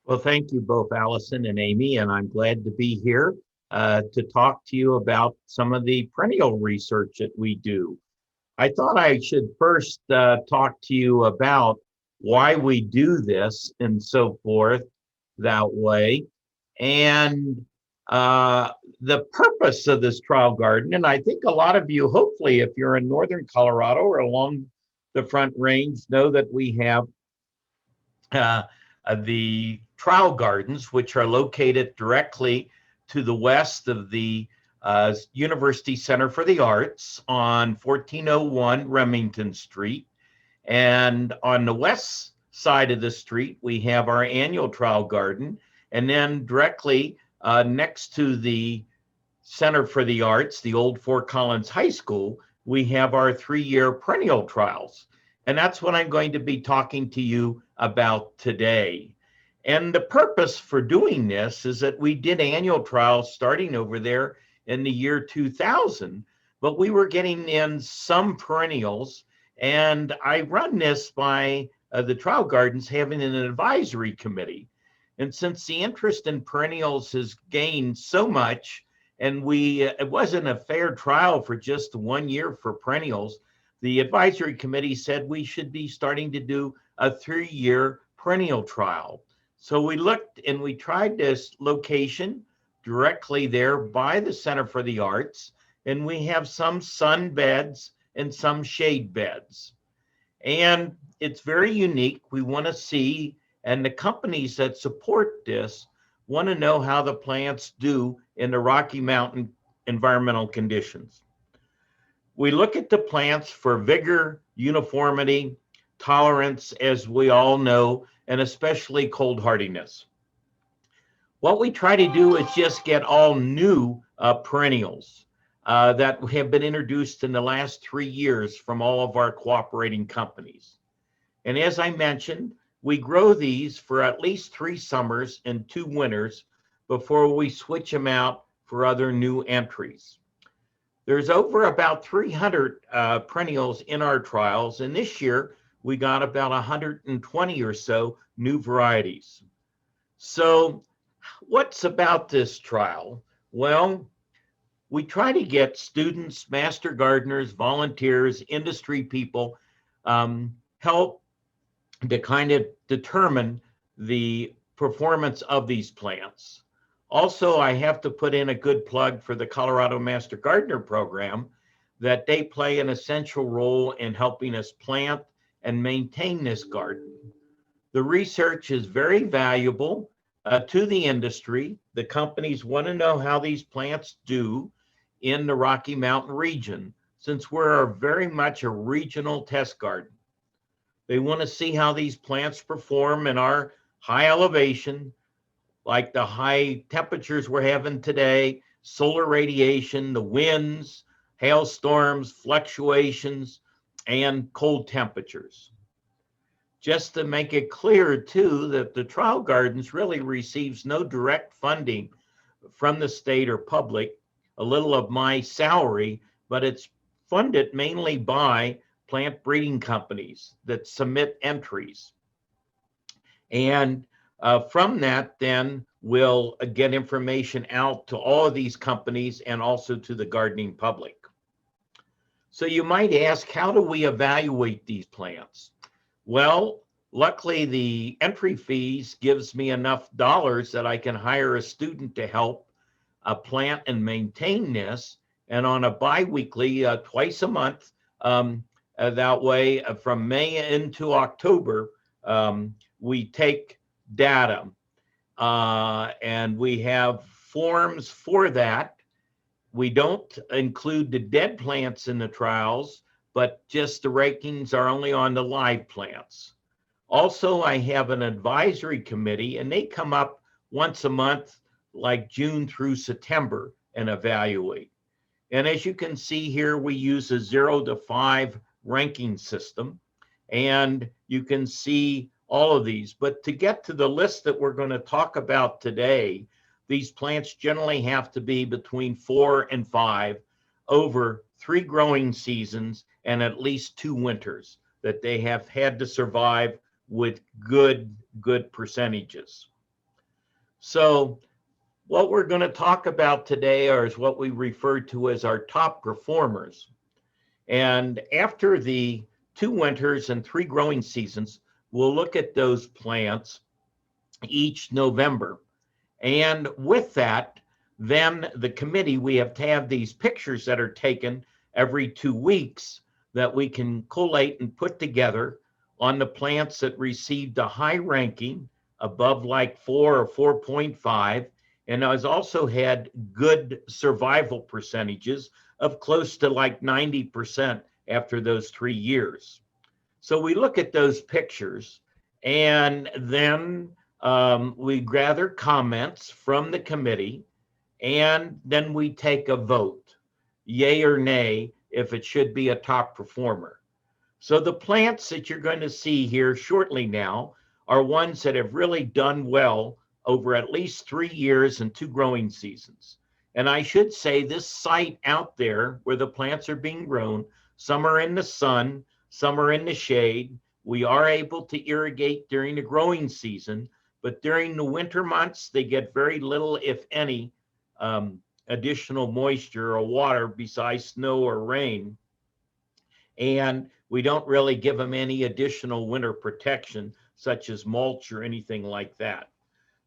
Well, thank you both, Allison and Amy, and I'm glad to be here to talk to you about some of the perennial research that we do. I thought I should first talk to you about why we do this and so forth that way, and the purpose of this trial garden. And I think a lot of you, hopefully, if you're in northern Colorado or along the Front Range, know that we have uh, the trial gardens, which are located directly to the west of the University Center for the Arts on 1401 Remington Street. And on the west side of the street, we have our annual trial garden. And then directly next to the Center for the Arts, the old Fort Collins High School, we have our 3-year perennial trials. And that's what I'm going to be talking to you about today. And the purpose for doing this is that we did annual trials starting over there in the year 2000, but we were getting in some perennials. And I run this by the trial gardens having an advisory committee. And since the interest in perennials has gained so much, and it wasn't a fair trial for just 1 year for perennials, the advisory committee said we should be starting to do a 3-year perennial trial. So we looked and we tried this location directly there by the Center for the Arts, and we have some sun beds and some shade beds. And it's very unique. We want to see, and the companies that support this want to know how the plants do in the Rocky Mountain environmental conditions. We look at the plants for vigor, uniformity, tolerance, as we all know, and especially cold hardiness. What we try to do is just get all new perennials that have been introduced in the last 3 years from all of our cooperating companies. And as I mentioned, we grow these for at least 3 summers and 2 winters before we switch them out for other new entries. There's over about 300 perennials in our trials, and this year we got about 120 or so new varieties. So what's about this trial? Well, we try to get students, master gardeners, volunteers, industry people help to kind of determine the performance of these plants. Also, I have to put in a good plug for the Colorado Master Gardener program that they play an essential role in helping us plant and maintain this garden. The research is very valuable to the industry. The companies want to know how these plants do in the Rocky Mountain region, since we're very much a regional test garden. They want to see how these plants perform in our high elevation, like the high temperatures we're having today, solar radiation, the winds, hailstorms, fluctuations, and cold temperatures. Just to make it clear, too, that the trial gardens really receives no direct funding from the state or public, a little of my salary, but it's funded mainly by plant breeding companies that submit entries. And from that, then we'll get information out to all of these companies and also to the gardening public. So you might ask, how do we evaluate these plants? Well, luckily the entry fees gives me enough dollars that I can hire a student to help plant and maintain this. And on a biweekly, twice a month, that way from May into October, we take data and we have forms for that. We don't include the dead plants in the trials, but just the rankings are only on the live plants. Also, I have an advisory committee, and they come up once a month, like June through September, and evaluate. And as you can see here, we use a 0 to 5 ranking system, and you can see all of these. But to get to the list that we're going to talk about today, these plants generally have to be between 4 and 5 over 3 growing seasons and at least 2 winters that they have had to survive with good percentages. So what we're going to talk about today is what we refer to as our top performers. And after the 2 winters and 3 growing seasons, we'll look at those plants each November. And with that, then the committee, we have to have these pictures that are taken every 2 weeks that we can collate and put together on the plants that received a high ranking above like 4 or 4.5, and has also had good survival percentages of close to like 90% after those 3 years. So we look at those pictures, and then we gather comments from the committee, and then we take a vote, yay or nay, if it should be a top performer. So the plants that you're going to see here shortly now are ones that have really done well over at least 3 years and 2 growing seasons. And I should say this site out there where the plants are being grown, some are in the sun, some are in the shade. We are able to irrigate during the growing season, but during the winter months, they get very little, if any, additional moisture or water besides snow or rain. And we don't really give them any additional winter protection, such as mulch or anything like that.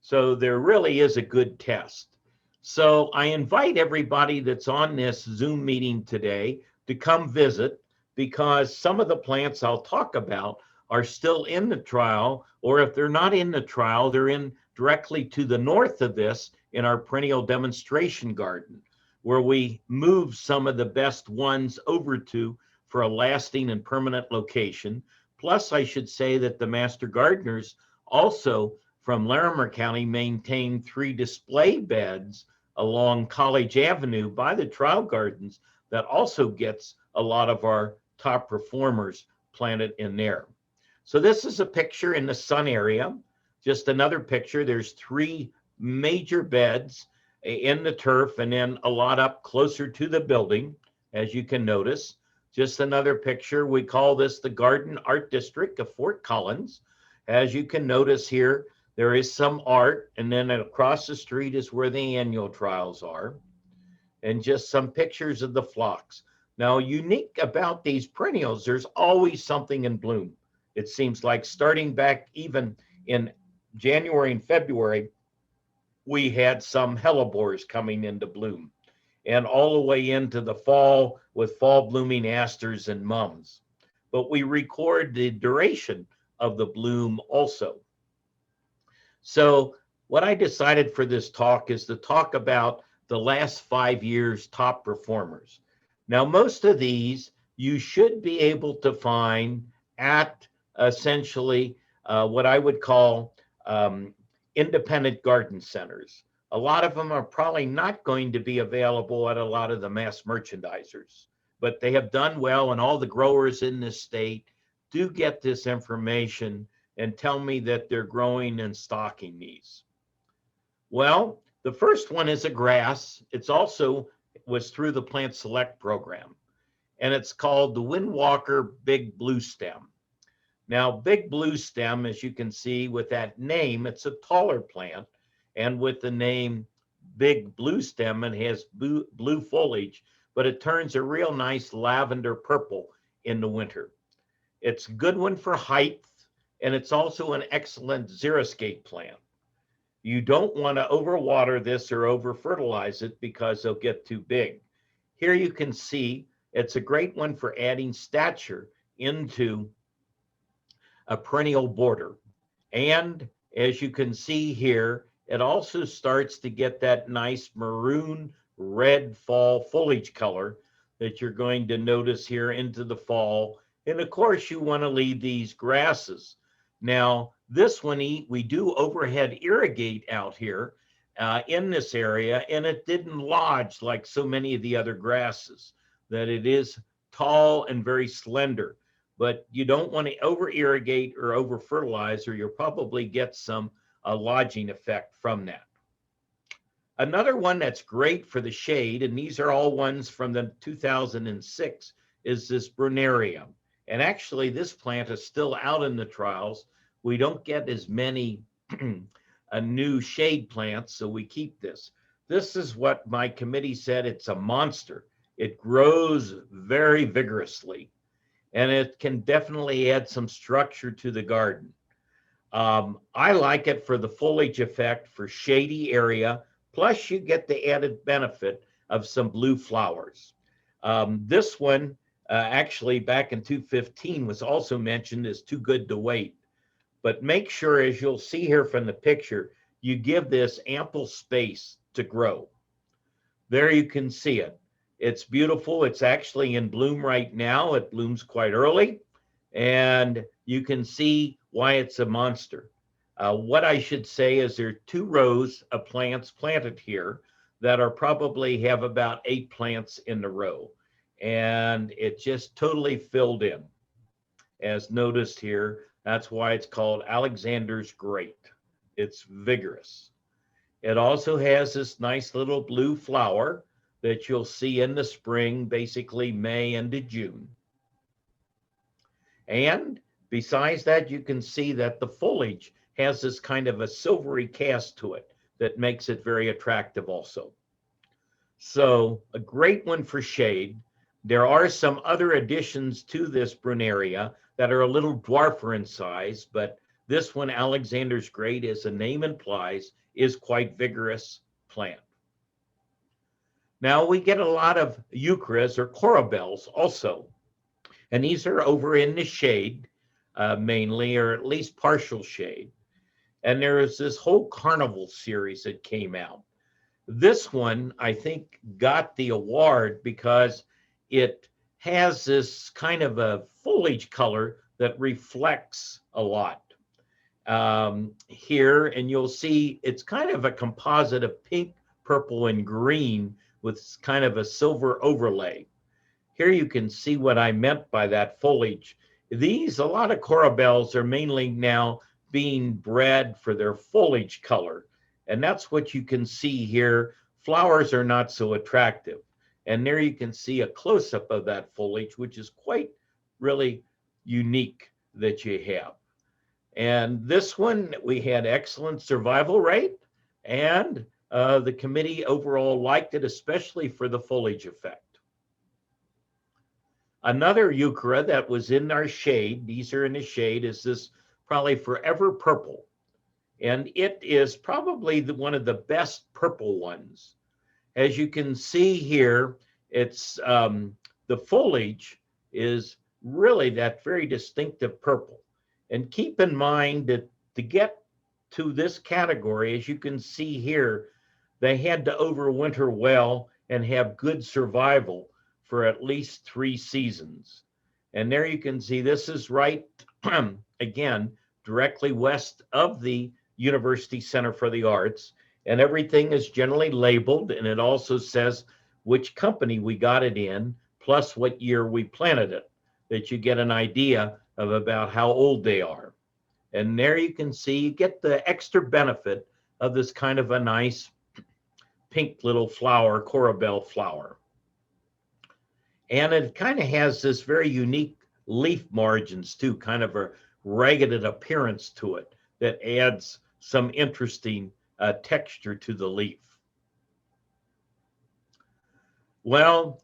So there really is a good test. So I invite everybody that's on this Zoom meeting today to come visit, because some of the plants I'll talk about are still in the trial, or if they're not in the trial, they're in directly to the north of this in our perennial demonstration garden, where we move some of the best ones over to for a lasting and permanent location. Plus, I should say that the master gardeners also from Larimer County maintain 3 display beds along College Avenue by the trial gardens that also gets a lot of our top performers planted in there. So this is a picture in the sun area, just another picture. There's 3 major beds in the turf and then a lot up closer to the building, as you can notice. Just another picture. We call this the Garden Art District of Fort Collins. As you can notice here, there is some art, and then across the street is where the annual trials are, and just some pictures of the phlox. Now, unique about these perennials, there's always something in bloom. It seems like starting back even in January and February, we had some hellebores coming into bloom, and all the way into the fall with fall blooming asters and mums. But we record the duration of the bloom also. So what I decided for this talk is to talk about the last 5 years top performers. Now, most of these you should be able to find at essentially what I would call independent garden centers. A lot of them are probably not going to be available at a lot of the mass merchandisers, but they have done well, and all the growers in this state do get this information and tell me that they're growing and stocking these. Well, the first one is a grass. It's also was through the Plant Select program, and it's called the Windwalker Big Blue Stem. Now, Big Blue Stem, as you can see with that name, it's a taller plant, and with the name Big Blue Stem, it has blue foliage, but it turns a real nice lavender purple in the winter. It's a good one for height, and it's also an excellent xeriscate plant. You don't want to overwater this or over-fertilize it because they'll get too big. Here you can see it's a great one for adding stature into a perennial border. And as you can see here, it also starts to get that nice maroon red fall foliage color that you're going to notice here into the fall. And of course, you want to leave these grasses. Now, this one, we do overhead irrigate out here in this area, and it didn't lodge like so many of the other grasses, that it is tall and very slender. But you don't want to over irrigate or over fertilize, or you'll probably get some lodging effect from that. Another one that's great for the shade, and these are all ones from the 2006, is this Brunaria. And actually, this plant is still out in the trials. We don't get as many a new shade plant, so we keep this. This is what my committee said, it's a monster. It grows very vigorously, and it can definitely add some structure to the garden. I like it for the foliage effect for shady area, plus you get the added benefit of some blue flowers. This one, actually back in 2015 was also mentioned as too good to wait. But make sure, as you'll see here from the picture, you give this ample space to grow. There you can see it. It's beautiful. It's actually in bloom right now. It blooms quite early, and you can see why it's a monster. What I should say is there are 2 rows of plants planted here that are probably have about 8 plants in the row, and it just totally filled in, as noticed here. That's why it's called Alexander's Great. It's vigorous. It also has this nice little blue flower that you'll see in the spring, basically May into June. And besides that, you can see that the foliage has this kind of a silvery cast to it that makes it very attractive also. So a great one for shade. There are some other additions to this Brunaria that are a little dwarfer in size, but this one, Alexander's Great, as the name implies, is quite vigorous plant. Now we get a lot of euchras or corabels also, and these are over in the shade mainly, or at least partial shade. And there is this whole carnival series that came out. This one, I think, got the award because it has this kind of a foliage color that reflects a lot here. And you'll see it's kind of a composite of pink, purple, and green with kind of a silver overlay. Here you can see what I meant by that foliage. These, a lot of corabels are mainly now being bred for their foliage color. And that's what you can see here. Flowers are not so attractive. And there you can see a close-up of that foliage, which is quite really unique that you have. And this one, we had excellent survival rate, and the committee overall liked it, especially for the foliage effect. Another euchra that was in our shade, these are in the shade, is this probably Forever Purple. And it is probably one of the best purple ones. As you can see here, it's the foliage is really that very distinctive purple. And keep in mind that to get to this category, as you can see here, they had to overwinter well and have good survival for at least 3 seasons. And there you can see this is right, again, directly west of the University Center for the Arts. And everything is generally labeled, and it also says which company we got it in, plus what year we planted it, that you get an idea of about how old they are. And there you can see, you get the extra benefit of this kind of a nice pink little flower, corabel flower. And it kind of has this very unique leaf margins too, kind of a ragged appearance to it that adds some interesting texture to the leaf. Well,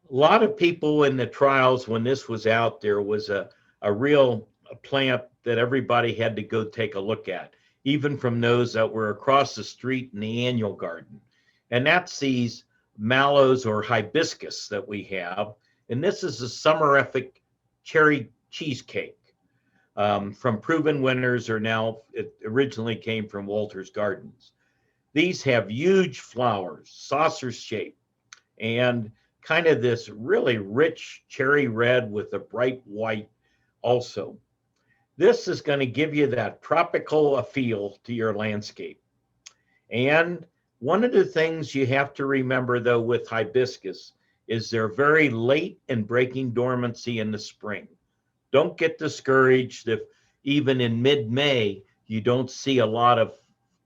a lot of people in the trials when this was out, there was a real plant that everybody had to go take a look at, even from those that were across the street in the annual garden. And that's these mallows or hibiscus that we have. And this is a summerific cherry cheesecake from proven winners, or now it originally came from Walter's Gardens. These have huge flowers, saucer shape, and kind of this really rich cherry red with a bright white also. This is going to give you that tropical feel to your landscape. And one of the things you have to remember, though, with hibiscus is they're very late in breaking dormancy in the spring. Don't get discouraged if even in mid-May you don't see a lot of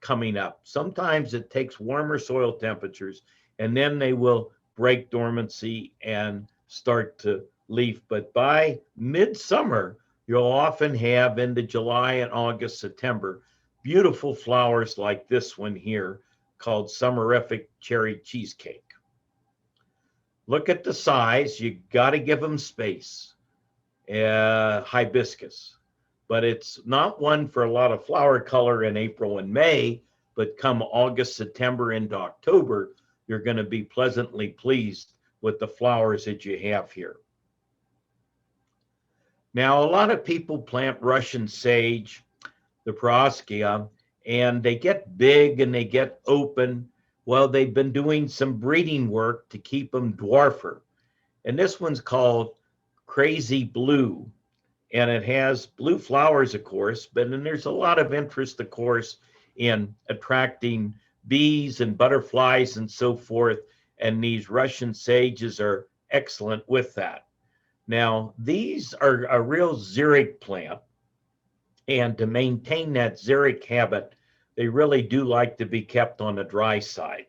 coming up. Sometimes it takes warmer soil temperatures, and then they will break dormancy and start to leaf. But by midsummer, you'll often have into July and August, September, beautiful flowers like this one here called Summerific Cherry Cheesecake. Look at the size. You got to give them space. Hibiscus. But it's not one for a lot of flower color in April and May, but come August, September, into October, you're going to be pleasantly pleased with the flowers that you have here. Now, a lot of people plant Russian sage, the Paroskia, and they get big and they get open. Well, they've been doing some breeding work to keep them dwarfer. And this one's called Crazy Blue. And it has blue flowers, of course, but then there's a lot of interest, of course, in attracting bees and butterflies and so forth. And these Russian sages are excellent with that. Now, these are a real xeric plant. And to maintain that xeric habit, they really do like to be kept on the dry side.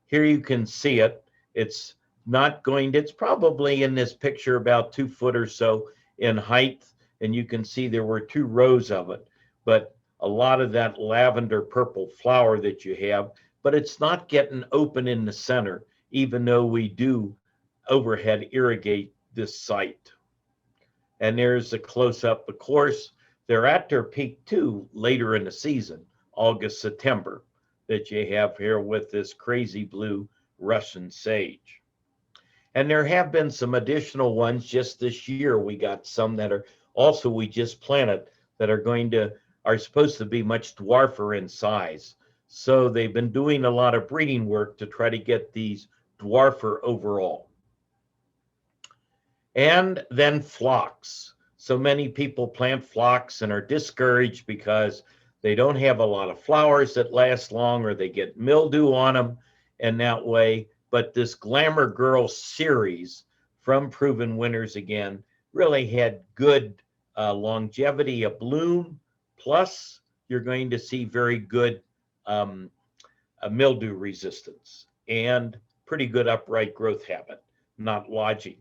Here you can see it. It's probably in this picture about 2 foot or so in height. And you can see there were 2 rows of it. But a lot of that lavender purple flower that you have, but it's not getting open in the center, even though we do overhead irrigate this site. And there's a close-up, of course. They're at their peak too later in the season, August, September, that you have here with this crazy blue Russian sage. And there have been some additional ones just this year. We got some that are also we just planted that are supposed to be much dwarfer in size. So they've been doing a lot of breeding work to try to get these dwarfer overall. And then phlox. So many people plant phlox and are discouraged because they don't have a lot of flowers that last long or they get mildew on them and that way. But this Glamour Girl series from Proven Winners again really had good longevity of bloom. Plus, you're going to see very good mildew resistance and pretty good upright growth habit, not lodging.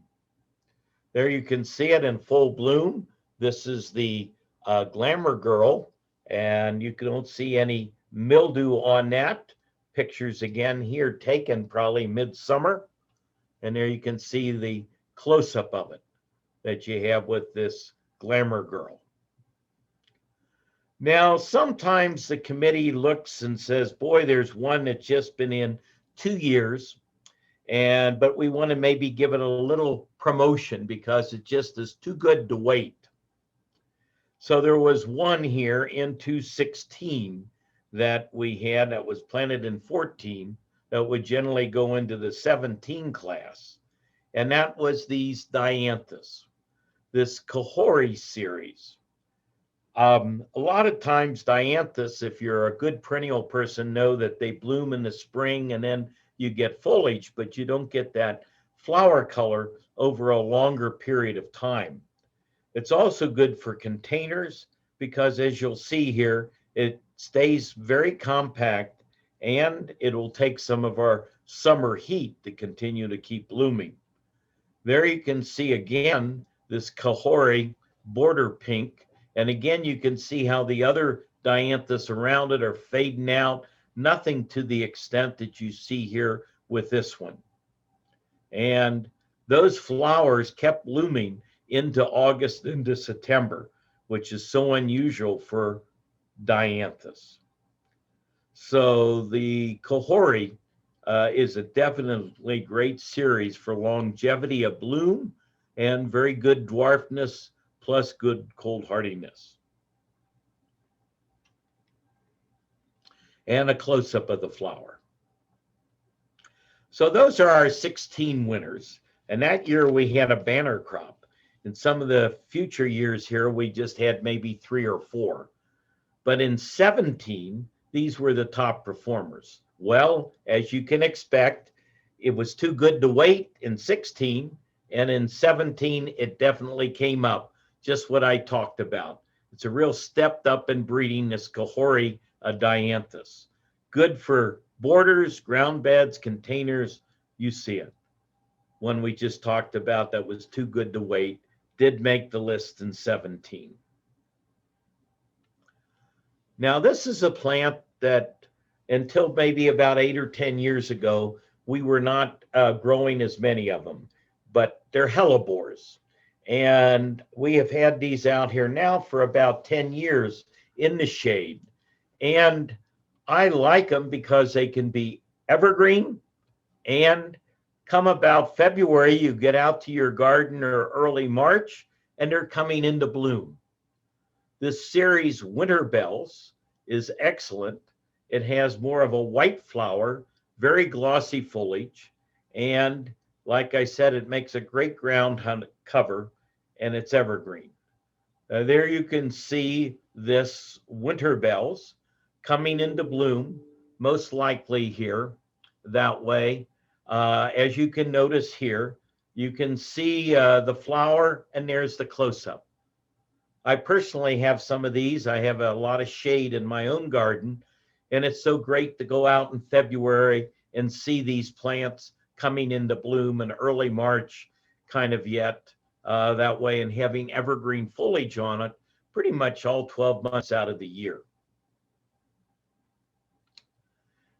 There you can see it in full bloom. This is the Glamour Girl, and you don't see any mildew on that. Pictures again here taken probably midsummer. And there you can see the close-up of it that you have with this Glamour Girl. Now, sometimes the committee looks and says, boy, there's one that's just been in 2 years, but we want to maybe give it a little promotion because it just is too good to wait. So there was one here in 2016 that we had that was planted in 14 that would generally go into the 17 class. And that was these Dianthus, this Kahori series. A lot of times Dianthus, if you're a good perennial person, know that they bloom in the spring and then you get foliage, but you don't get that flower color over a longer period of time. It's also good for containers because as you'll see here, it stays very compact and it will take some of our summer heat to continue to keep blooming. There you can see again this Kahori border pink. And again, you can see how the other Dianthus around it are fading out. Nothing to the extent that you see here with this one. And those flowers kept blooming into August, into September, which is so unusual for Dianthus. So the Kahori is a definitely great series for longevity of bloom and very good dwarfness plus good cold hardiness. And a close-up of the flower. So those are our 16 winners. And that year we had a banner crop. In some of the future years here, we just had maybe 3 or 4. But in 17, these were the top performers. Well, as you can expect, it was too good to wait in 16. And in 17, it definitely came up. Just what I talked about. It's a real stepped up in breeding, this Kahori Dianthus. Good for borders, ground beds, containers. You see it. One we just talked about that was too good to wait. Did make the list in 17. Now, this is a plant that until maybe about 8 or 10 years ago, we were not growing as many of them, but they're hellebores. And we have had these out here now for about 10 years in the shade. And I like them because they can be evergreen, and come about February, you get out to your garden, or early March, and they're coming into bloom. This series, Winter Bells, is excellent. It has more of a white flower, very glossy foliage, and like I said, it makes a great ground cover, and it's evergreen. There you can see this Winter Bells coming into bloom, most likely here, that way. As you can notice here, you can see the flower, and there's the close-up. I personally have some of these. I have a lot of shade in my own garden, and it's so great to go out in February and see these plants coming into bloom in early March, kind of yet, that way, and having evergreen foliage on it pretty much all 12 months out of the year.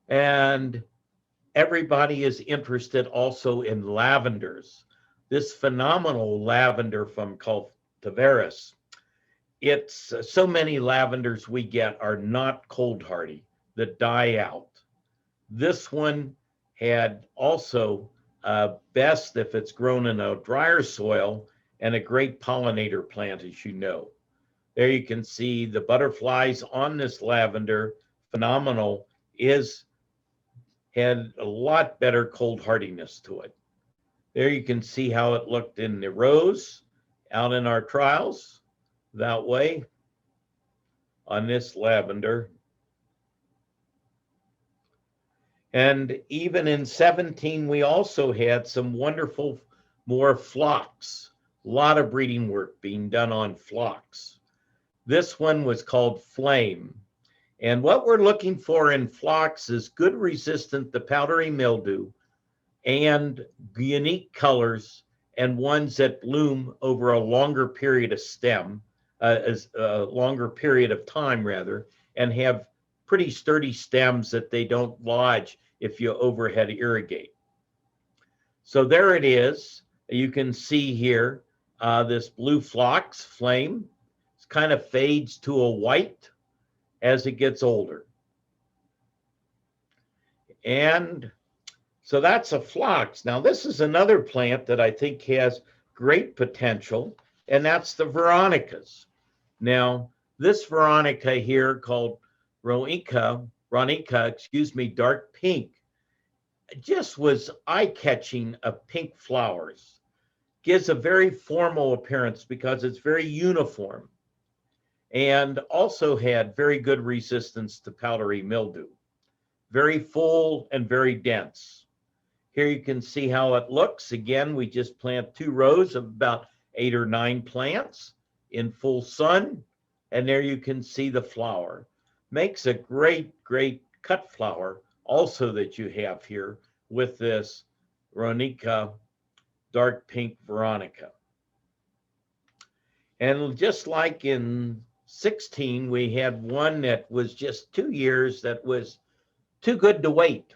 And everybody is interested also in lavenders. This phenomenal lavender from cultivaris. It's so many lavenders we get are not cold hardy, that die out. This one had also best if it's grown in a drier soil, and a great pollinator plant, as you know. There you can see the butterflies on this lavender, phenomenal, had a lot better cold hardiness to it. There you can see how it looked in the rows out in our trials, that way, on this lavender. And even in 17, we also had some wonderful more phlox. A lot of breeding work being done on phlox. This one was called Flame. And what we're looking for in phlox is good resistant to powdery mildew, and unique colors, and ones that bloom over a longer period of longer period of time rather, and have pretty sturdy stems that they don't lodge if you overhead irrigate. So there it is. You can see here this blue phlox Flame. It kind of fades to a white as it gets older. And so that's a phlox. Now this is another plant that I think has great potential, and that's the Veronicas. Now this Veronica here, called Ronica, dark pink, just was eye-catching of pink flowers. Gives a very formal appearance because it's very uniform, and also had very good resistance to powdery mildew. Very full and very dense. Here you can see how it looks. Again, we just plant 2 rows of about 8 or 9 plants in full sun, and there you can see the flower. Makes a great, great cut flower also that you have here with this Ronica dark pink Veronica. And just like in 16, we had one that was just 2 years that was too good to wait.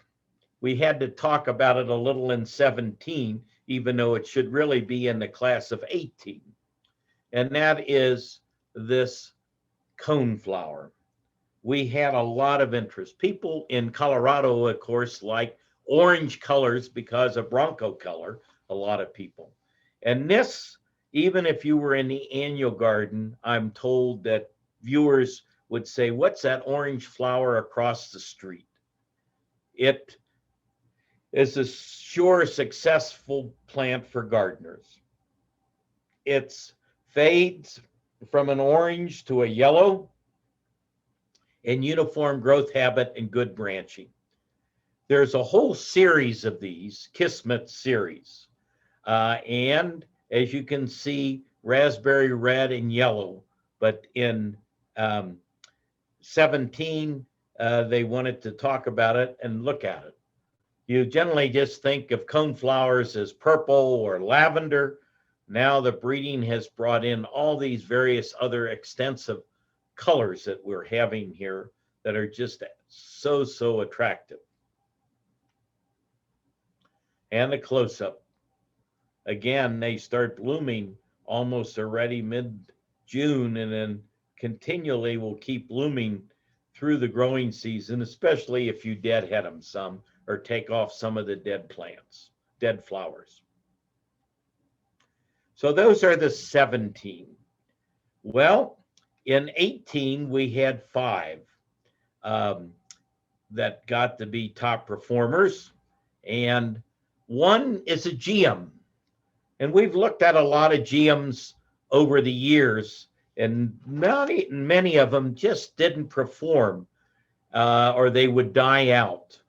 We had to talk about it a little in 17, even though it should really be in the class of 18. And that is this coneflower. We had a lot of interest. People in Colorado, of course, like orange colors because of Bronco color, a lot of people. And this, even if you were in the annual garden, I'm told that viewers would say, what's that orange flower across the street? It is a sure successful plant for gardeners. It fades from an orange to a yellow, and uniform growth habit and good branching. There's a whole series of these, Kismet series. And as you can see, raspberry red and yellow, but in 17, they wanted to talk about it and look at it. You generally just think of coneflowers as purple or lavender. Now the breeding has brought in all these various other extensive colors that we're having here that are just so attractive. And a close-up. Again, they start blooming almost already mid-June, and then continually will keep blooming through the growing season, especially if you deadhead them some or take off some of the dead plants, dead flowers. So those are the 17. Well, in 18, we had 5 that got to be top performers, and one is a GM. And we've looked at a lot of GMs over the years, and many of them just didn't perform, or they would die out.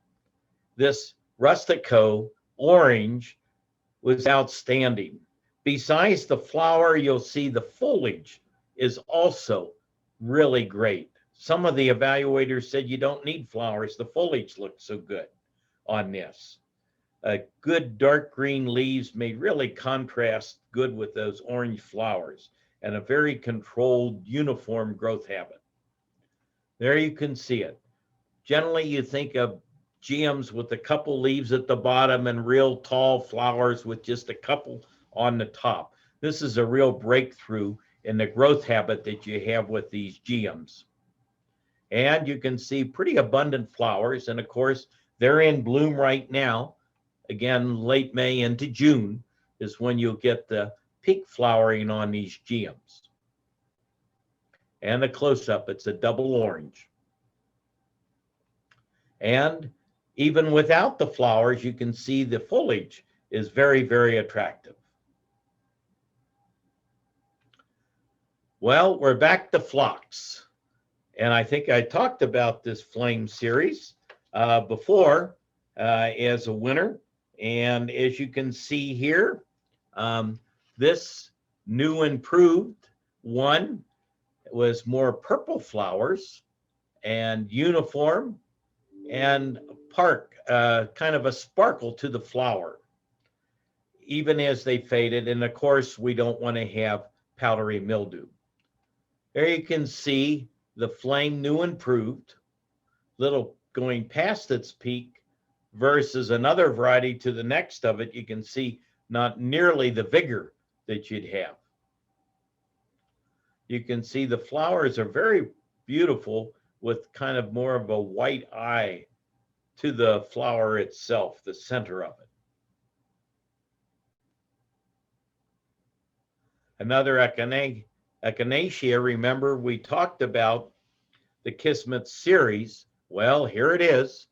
This Rustico Orange was outstanding. Besides the flower, you'll see the foliage is also really great. Some of the evaluators said you don't need flowers. The foliage looked so good on this. Good dark green leaves may really contrast good with those orange flowers, and a very controlled, uniform growth habit. There you can see it. Generally, you think of GMs with a couple leaves at the bottom and real tall flowers with just a couple on the top. This is a real breakthrough in the growth habit that you have with these GMs. And you can see pretty abundant flowers, and of course, they're in bloom right now. Again, late May into June is when you'll get the peak flowering on these GMs. And a close-up, it's a double orange. And even without the flowers, you can see the foliage is very attractive. Well, we're back to phlox. And I think I talked about this flame series before as a winner. And as you can see here, this new improved one was more purple flowers and uniform and kind of a sparkle to the flower, even as they faded. And of course, we don't want to have powdery mildew. There you can see the flame new improved, little going past its peak versus another variety to the next of it. You can see not nearly the vigor that you'd have. You can see the flowers are very beautiful with kind of more of a white eye to the flower itself, the center of it. Another Echinacea, remember we talked about the Kismet series. Well, here it is.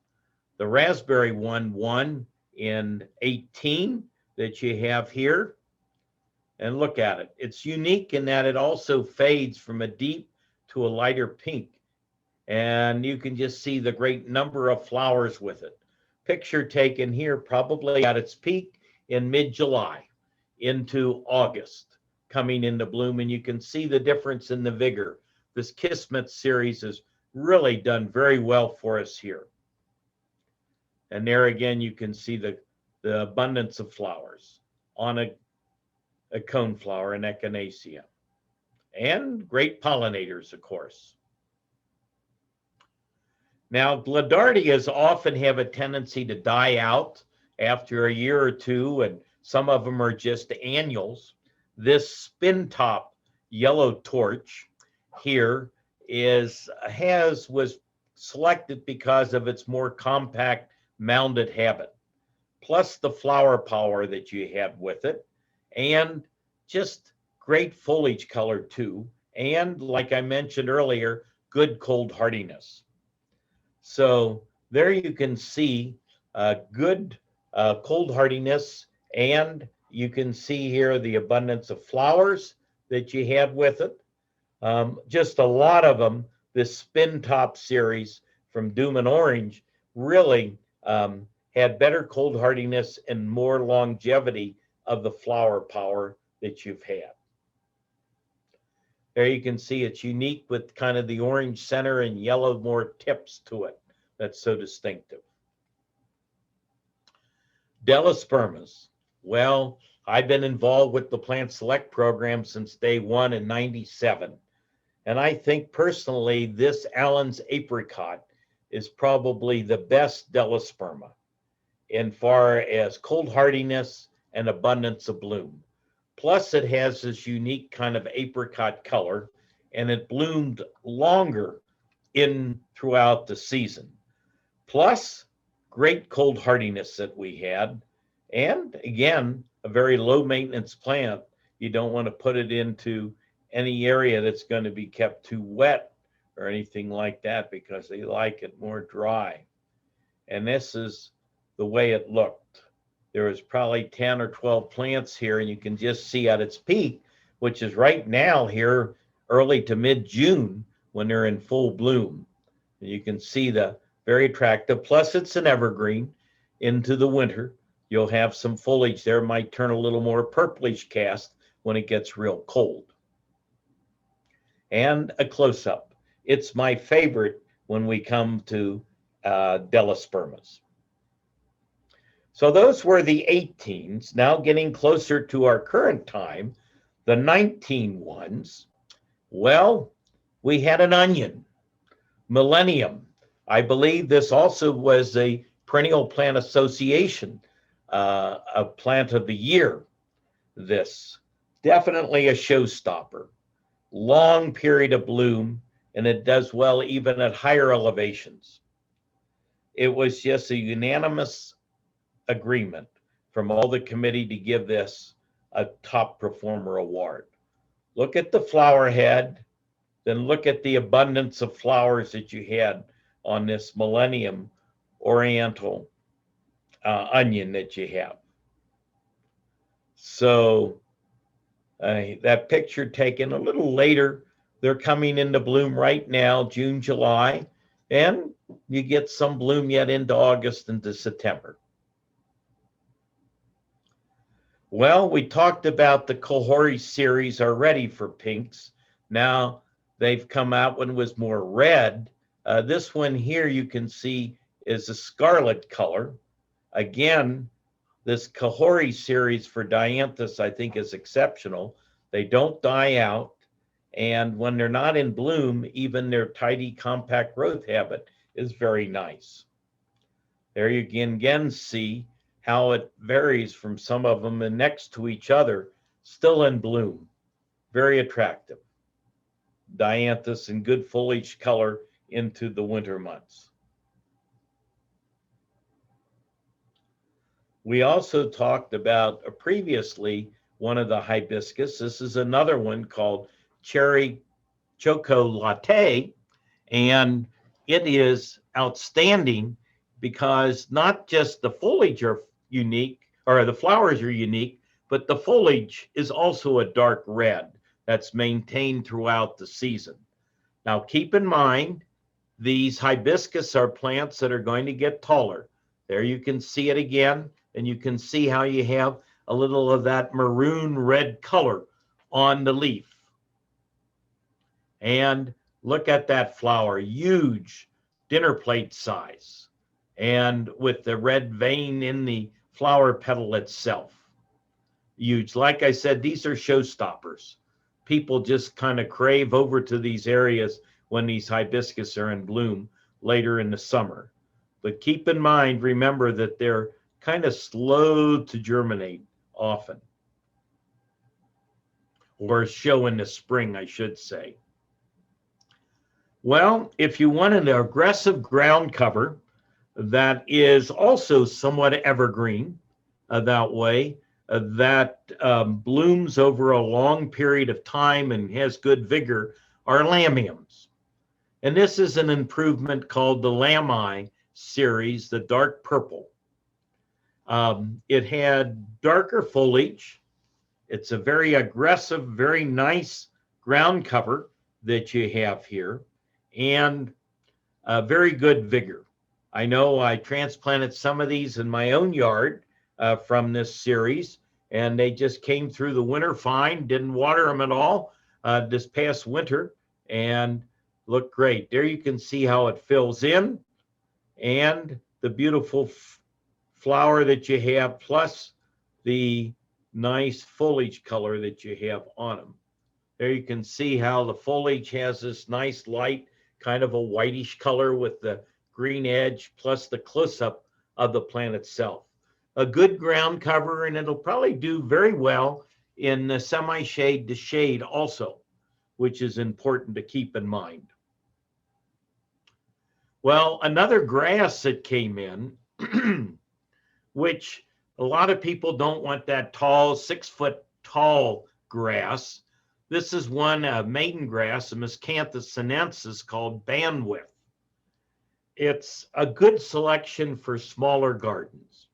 The raspberry one won in 18 that you have here. And look at it. It's unique in that it also fades from a deep to a lighter pink. And you can just see the great number of flowers with it. Picture taken here probably at its peak in mid-July into August, coming into bloom. And you can see the difference in the vigor. This Kismet series has really done very well for us here. And there again, you can see the abundance of flowers on a coneflower, an Echinacea. And great pollinators, of course. Now, Gladdardias often have a tendency to die out after a year or two, and some of them are just annuals. This Spintop yellow torch here was selected because of its more compact mounded habit, plus the flower power that you have with it, and just great foliage color too, and like I mentioned earlier, good cold hardiness. So there you can see good cold hardiness, and you can see here the abundance of flowers that you had with it. Just a lot of them. This Spintop series from Doom and Orange really had better cold hardiness and more longevity of the flower power that you've had. There you can see it's unique with kind of the orange center and yellow more tips to it. That's so distinctive. Delospermas. Well, I've been involved with the Plant Select program since day one in '97. And I think personally, this Allen's Apricot is probably the best Delosperma in far as cold hardiness and abundance of bloom. Plus, it has this unique kind of apricot color, and it bloomed longer in throughout the season. Plus, great cold hardiness that we had, and again, a very low maintenance plant. You don't want to put it into any area that's going to be kept too wet or anything like that because they like it more dry. And this is the way it looked. There was probably 10 or 12 plants here, and you can just see at its peak, which is right now here, early to mid-June, when they're in full bloom. And you can see the very attractive, plus it's an evergreen into the winter. You'll have some foliage there, might turn a little more purplish cast when it gets real cold. And a close-up. It's my favorite when we come to Delospermas. So those were the 18s. Now getting closer to our current time, the 19 ones. Well, we had an onion, Millennium. I believe this also was a Perennial Plant Association, a plant of the year. This definitely a showstopper. Long period of bloom, and it does well even at higher elevations. It was just a unanimous agreement from all the committee to give this a top performer award. Look at the flower head, then look at the abundance of flowers that you had on this Millennium Oriental onion that you have. So that picture taken a little later, they're coming into bloom right now, June, July, and you get some bloom yet into August into September. Well, we talked about the Kohori series already for pinks. Now they've come out when it was more red. This one here you can see is a scarlet color. Again, this Kohori series for Dianthus I think is exceptional. They don't die out. And when they're not in bloom, even their tidy compact growth habit is very nice. There you can again see how it varies from some of them and next to each other, still in bloom. Very attractive. Dianthus in good foliage color into the winter months. We also talked about previously one of the hibiscus. This is another one called Cherry Choco Latte, and it is outstanding because not just the foliage are unique, or the flowers are unique, but the foliage is also a dark red that's maintained throughout the season. Now, keep in mind, these hibiscus are plants that are going to get taller. There you can see it again, and you can see how you have a little of that maroon red color on the leaf. And look at that flower, huge dinner plate size, and with the red vein in the flower petal itself. Huge. Like I said, these are showstoppers. People just kind of crave over to these areas when these hibiscus are in bloom later in the summer. But keep in mind, remember that they're kind of slow to germinate often, or show in the spring, I should say. Well, if you want an aggressive ground cover that is also somewhat evergreen that way, that blooms over a long period of time and has good vigor, are Lamiums. And this is an improvement called the Lami series, the dark purple. It had darker foliage. It's a very aggressive, very nice ground cover that you have here, and very good vigor. I know I transplanted some of these in my own yard from this series, and they just came through the winter fine, didn't water them at all this past winter, and look great. There you can see how it fills in, and the beautiful flower that you have, plus the nice foliage color that you have on them. There you can see how the foliage has this nice light, kind of a whitish color with the green edge, plus the close-up of the plant itself. A good ground cover, and it'll probably do very well in the semi-shade to shade also, which is important to keep in mind. Well, another grass that came in, which a lot of people don't want that tall, 6-foot tall grass. This is one maiden grass, a Miscanthus sinensis, called bandwidth. It's a good selection for smaller gardens.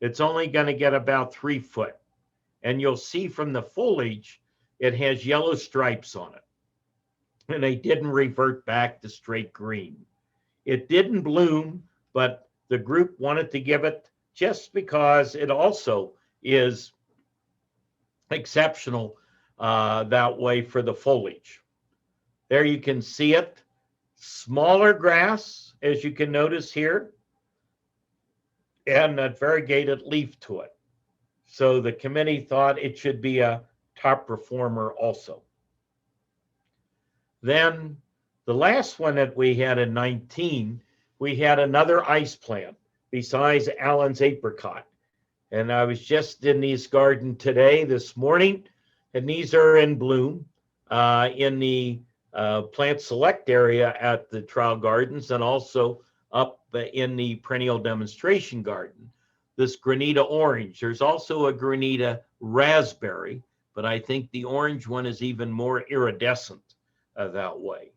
It's only going to get about 3 foot. And you'll see from the foliage, it has yellow stripes on it. And they didn't revert back to straight green. It didn't bloom, but the group wanted to give it just because it also is exceptional that way for the foliage. There you can see it. Smaller grass, as you can notice here, and a variegated leaf to it. So the committee thought it should be a top performer also. Then the last one that we had in 19, we had another ice plant besides Allen's apricot. And I was just in this garden today, this morning, and these are in bloom in the plant select area at the trial gardens, and also up in the perennial demonstration garden. This Granita Orange. There's also a Granita Raspberry, but I think the orange one is even more iridescent that way.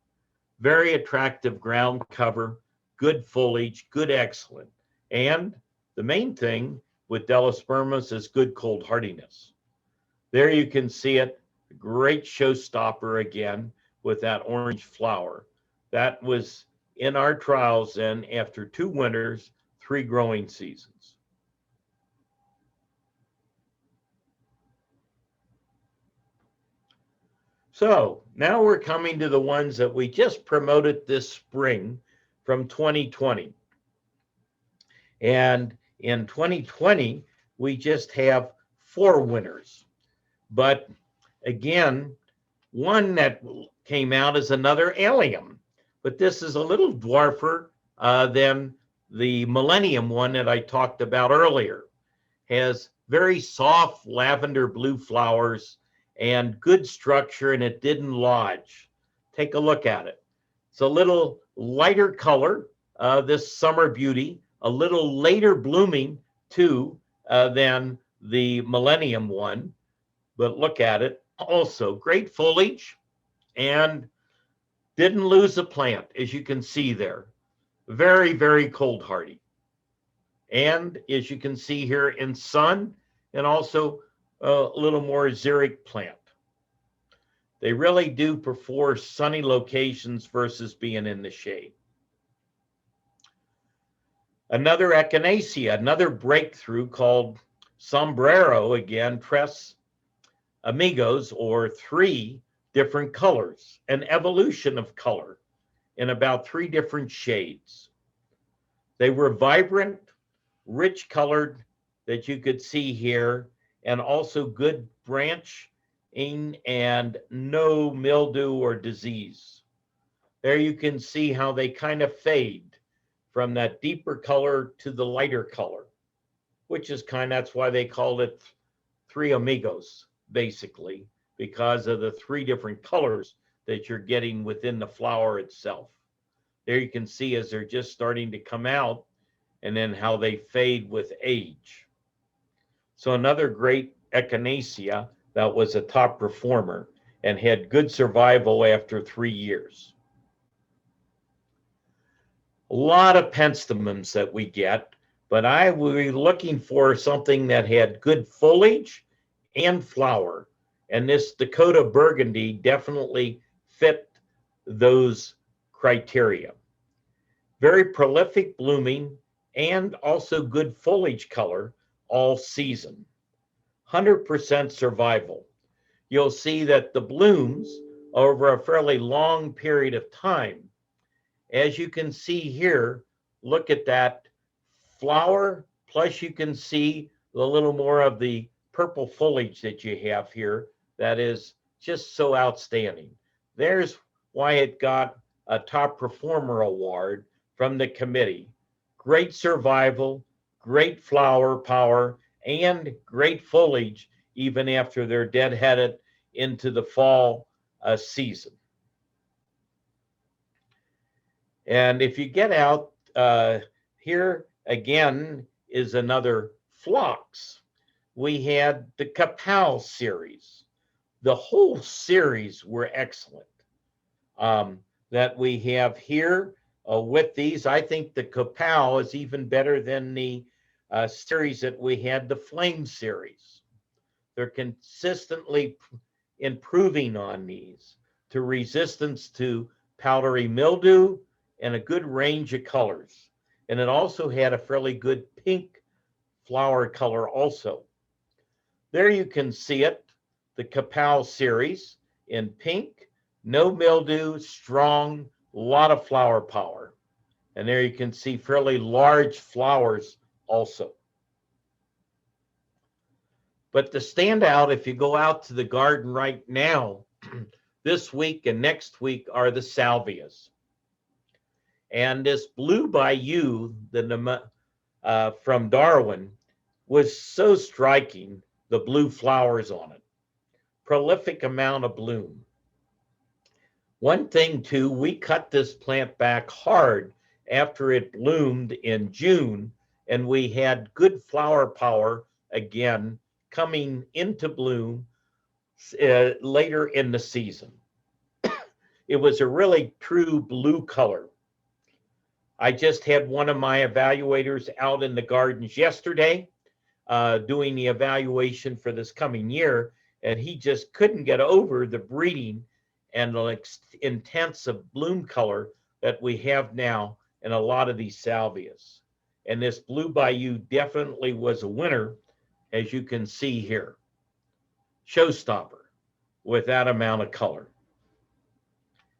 Very attractive ground cover, good foliage, good excellent. And the main thing with Delospermas is good cold hardiness. There you can see it, great showstopper again with that orange flower. That was in our trials then after 2 winters, 3 growing seasons. So now we're coming to the ones that we just promoted this spring from 2020. And in 2020, we just have 4 winners. But again, one that came out is another allium. But this is a little dwarfer than the Millennium one that I talked about earlier. Has very soft lavender blue flowers and good structure, and it didn't lodge. Take a look at it. It's a little lighter color, this summer beauty, a little later blooming too than the Millennium one. But look at it, also great foliage and didn't lose a plant, as you can see there. Very, very cold hardy. And as you can see here in sun, and also a little more xeric plant. They really do prefer sunny locations versus being in the shade. Another Echinacea, another breakthrough called Sombrero, again, Tres Amigos, or 3 different colors, an evolution of color in about 3 different shades. They were vibrant, rich colored that you could see here, and also good branching and no mildew or disease. There you can see how they kind of fade from that deeper color to the lighter color, which is that's why they called it 3 amigos, basically, because of the 3 different colors that you're getting within the flower itself. There you can see as they're just starting to come out, and then how they fade with age. So another great Echinacea that was a top performer and had good survival after 3 years. A lot of penstemons that we get, but I will be looking for something that had good foliage and flower. And this Dakota Burgundy definitely fit those criteria. Very prolific blooming and also good foliage color all season. 100% survival. You'll see that the blooms over a fairly long period of time. As you can see here, look at that flower, plus you can see a little more of the purple foliage that you have here that is just so outstanding. There's why it got a top performer award from the committee. Great survival, great flower power, and great foliage even after they're deadheaded into the fall season. And if you get out, here again is another phlox. We had the Kapow series. The whole series were excellent that we have here with these. I think the Kapow is even better than the series that we had, the Flame series. They're consistently improving on these to resistance to powdery mildew and a good range of colors. And it also had a fairly good pink flower color also. There you can see it, the Kapow series in pink, no mildew, strong, a lot of flower power. And there you can see fairly large flowers also. But the standout, if you go out to the garden right now, this week and next week, are the salvias. And this Blue Bayou from Darwin was so striking, the blue flowers on it. Prolific amount of bloom. One thing too, we cut this plant back hard after it bloomed in June, and we had good flower power again coming into bloom later in the season. It was a really true blue color. I just had one of my evaluators out in the gardens yesterday doing the evaluation for this coming year, and he just couldn't get over the breeding and the intensive bloom color that we have now in a lot of these salvias. And this Blue Bayou definitely was a winner, as you can see here. Showstopper with that amount of color.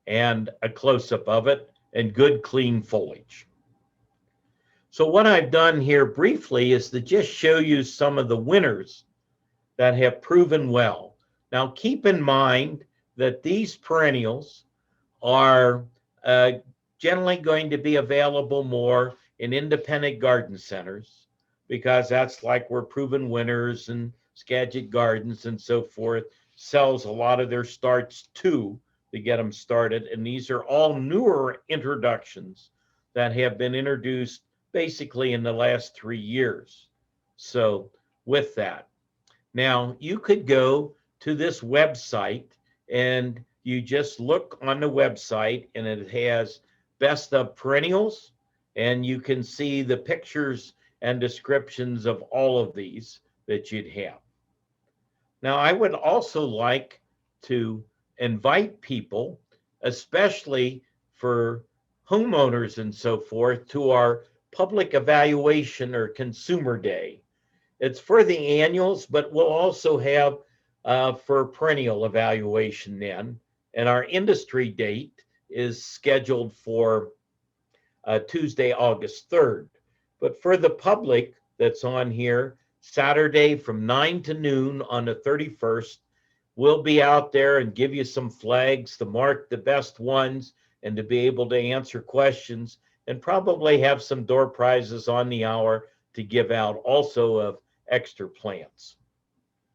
And a close-up of it and good clean foliage. So what I've done here briefly is to just show you some of the winners that have proven well. Now keep in mind that these perennials are generally going to be available more in independent garden centers, because that's like where Proven Winners and Skagit Gardens and so forth sells a lot of their starts too to get them started. And these are all newer introductions that have been introduced basically in the last 3 years. So with that, now you could go to this website and you just look on the website and it has best of perennials, and you can see the pictures and descriptions of all of these that you'd have. Now, I would also like to invite people, especially for homeowners and so forth, to our public evaluation or consumer day. It's for the annuals, but we'll also have for perennial evaluation then. And our industry date is scheduled for Tuesday, August 3rd. But for the public that's on here, Saturday from 9 to noon on the 31st, we'll be out there and give you some flags to mark the best ones and to be able to answer questions, and probably have some door prizes on the hour to give out also of extra plants.